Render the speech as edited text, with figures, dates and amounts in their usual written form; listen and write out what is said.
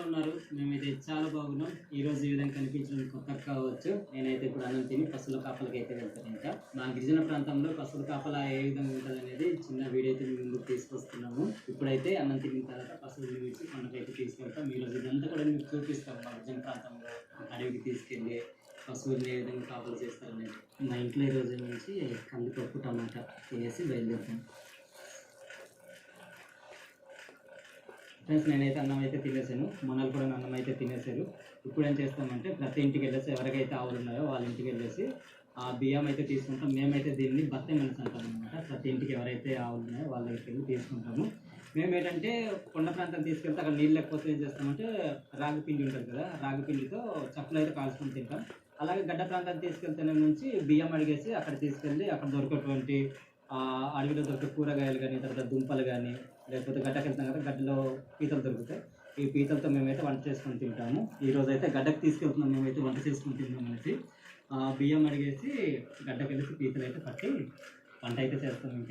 ఉన్నారు? మేమైతే చాలా బాగున్నాం. ఈరోజు ఈ విధంగా కనిపించడం కొత్త కావచ్చు. నేనైతే ఇప్పుడు అన్నం తిని పశువుల కాపలకి అయితే వెళ్తాను. ఇంకా మా గిరిజన ప్రాంతంలో పశువుల కాపల ఏ విధంగా ఉంటుంది అనేది చిన్న వీడియో అయితే మేము ముందుకు తీసుకొస్తున్నాము. ఇప్పుడైతే అన్నం తిన్న తర్వాత పశువులను విడిచి కొండకైతే తీసుకెళ్తాం. ఈరోజు ఇదంతా కూడా మీకు చూపిస్తాం. మా గిరిజన ప్రాంతంలో అడవికి తీసుకెళ్ళి పశువుల్ని ఏ విధంగా కాపలు చేస్తారనేది. మా ఇంట్లో ఈ రోజు నుంచి కందిపప్పు టమాటా వేసి బయలుదేరుతాం. ఫ్రెండ్స్, నేనైతే అన్నం అయితే తినేసాను. మొన్నలు కూడా అన్నం అయితే తినేసారు. ఇప్పుడు ఏం చేస్తామంటే ప్రతి ఇంటికి వెళ్ళేసి ఎవరికైతే ఆవులు ఉన్నాయో వాళ్ళ ఇంటికి వెళ్ళేసి ఆ బియ్యం అయితే తీసుకుంటాం. మేమైతే దీన్ని బత్త మెనస్ అంటాం అనమాట. ప్రతి ఇంటికి ఎవరైతే ఆవులు ఉన్నాయో వాళ్ళ దగ్గరికి వెళ్ళి తీసుకుంటాము. మేము ఏంటంటే కొండ ప్రాంతం తీసుకెళ్తే అక్కడ నీళ్ళు లేకపోతే ఏం చేస్తామంటే రాగి పిండి ఉంటుంది కదా, రాగి పిండితో చప్పులు అయితే కాల్చుకొని తింటాం. అలాగే గడ్డ ప్రాంతానికి తీసుకెళ్తేనే నుంచి బియ్యం అడిగేసి అక్కడ తీసుకెళ్ళి అక్కడ దొరికేటువంటి అడవిలో దొరికే కూరగాయలు కానీ, తర్వాత దుంపలు కానీ, లేకపోతే గడ్డకి వెళ్తాం కదా, గడ్డలో పీతలు దొరుకుతాయి. ఈ పీతలతో మేమైతే వంట చేసుకొని తింటాము. ఈరోజు అయితే గడ్డకు తీసుకెళ్తున్నాం, మేమైతే వంట చేసుకొని తింటాం అనేసి. బియ్యం అడిగేసి గడ్డకి వెళ్ళేసి పీతలు అయితే పట్టి వంట అయితే చేస్తాం.